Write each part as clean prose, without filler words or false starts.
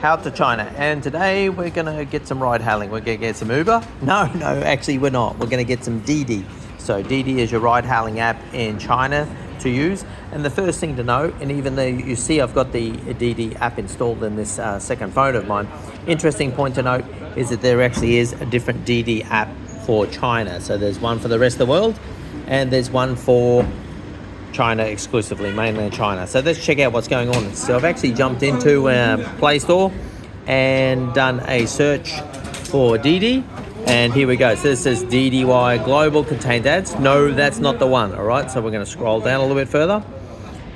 How to China, and today we're gonna get some ride hailing. We're gonna get some Uber. No, actually we're not. We're gonna get some DiDi. So DiDi is your ride hailing app in China to use. And the first thing to know, and even though you see I've got the DiDi app installed in this second phone of mine, interesting point to note is that there actually is a different DiDi app for China. So there's one for the rest of the world, and there's one for China exclusively, mainland China. So let's check out what's going on. So I've actually jumped into Play Store and done a search for DiDi, and here we go. So this says DDY Global contains ads. No, that's not the one. All right, so we're going to scroll down a little bit further,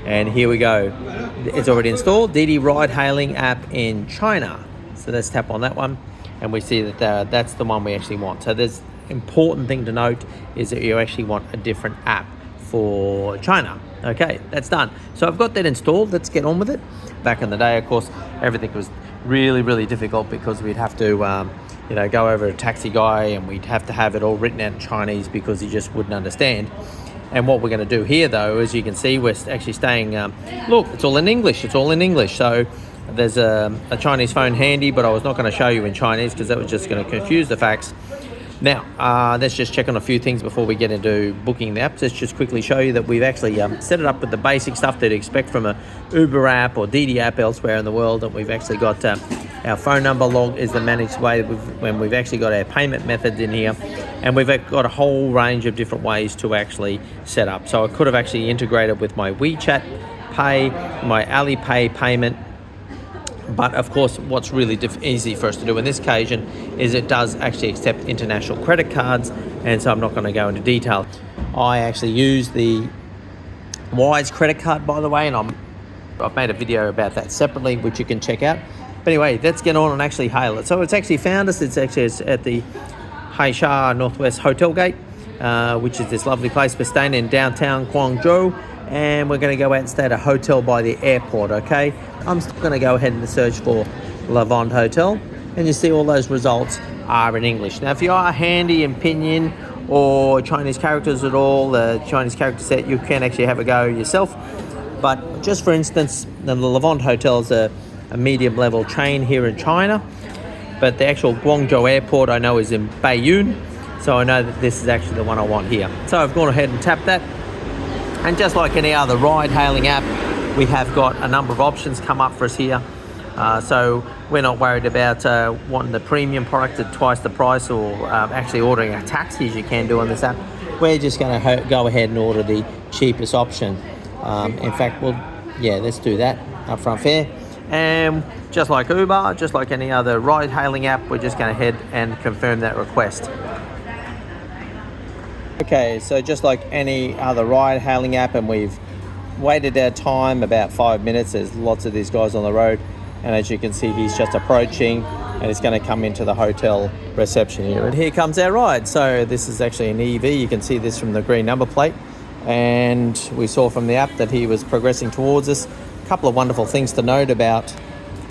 and here we go. It's already installed. DiDi ride hailing app in China. So let's tap on that one, and we see that that's the one we actually want. So there's important thing to note is that you actually want a different app for China. Okay, that's done. So I've got that installed. Let's get on with it. Back in the day, of course, everything was really difficult because we'd have to go over a taxi guy and we'd have to have it all written out in Chinese because he just wouldn't understand. And what we're going to do here, though, as you can see, we're actually staying look, it's all in English. So there's a Chinese phone handy, but I was not going to show you in Chinese because that was just going to confuse the facts. Now, let's just check on a few things before we get into booking the apps. Let's just quickly show you that we've actually set it up with the basic stuff that you expect from a Uber app or DiDi app elsewhere in the world. And we've actually got our phone number log is the managed way when we've actually got our payment methods in here. And we've got a whole range of different ways to actually set up. So I could have actually integrated with my WeChat Pay, my Alipay payment. But of course, what's really easy for us to do in this occasion is it does actually accept international credit cards, and so I'm not going to go into detail. I actually use the Wise credit card, by the way, and I've made a video about that separately, which you can check out. But anyway, let's get on and actually hail it. So it's actually found us. It's at the Haisha Northwest Hotel Gate, which is this lovely place we're staying in downtown Guangzhou. And we're going to go out and stay at a hotel by the airport, okay? I'm still going to go ahead and search for Lavand Hotel, and you see all those results are in English. Now, if you are handy in Pinyin or Chinese characters at all, the Chinese character set, you can actually have a go yourself. But just for instance, the Lavand Hotel is a medium-level chain here in China, but the actual Guangzhou airport I know is in Baiyun, so I know that this is actually the one I want here. So I've gone ahead and tapped that. And just like any other ride-hailing app, we have got a number of options come up for us here. So we're not worried about wanting the premium product at twice the price or actually ordering a taxi as you can do on this app. We're just going to go ahead and order the cheapest option. In fact, let's do that, upfront fare. And just like Uber, just like any other ride-hailing app, we're just going to head and confirm that request. Okay, so just like any other ride-hailing app, and we've waited our time about 5 minutes. There's lots of these guys on the road, and as you can see, he's just approaching, and he's going to come into the hotel reception here. And here comes our ride. So this is actually an EV. You can see this from the green number plate, and we saw from the app that he was progressing towards us. A couple of wonderful things to note about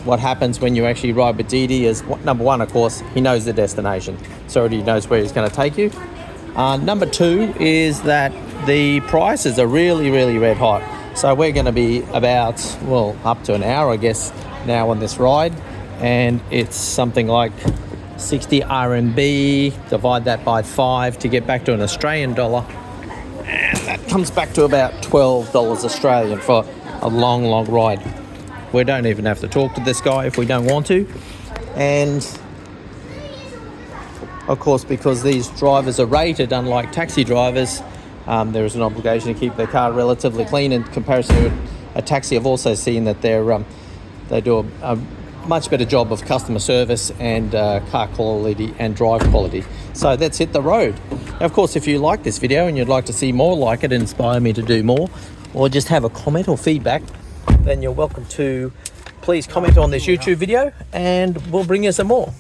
what happens when you actually ride with DiDi is, number one, of course, he knows the destination, so he knows where he's going to take you. Number two is that the prices are really red hot. So we're going to be about, up to an hour, I guess, now on this ride. And it's something like 60 RMB, divide that by 5 to get back to an Australian dollar. And that comes back to about $12 Australian for a long ride. We don't even have to talk to this guy if we don't want to. And of course, because these drivers are rated, unlike taxi drivers, there is an obligation to keep their car relatively clean. In comparison to a taxi, I've also seen that they do a much better job of customer service and car quality and drive quality. So let's hit the road. Now, of course, if you like this video and you'd like to see more like it, inspire me to do more, or just have a comment or feedback, then you're welcome to please comment on this YouTube video and we'll bring you some more.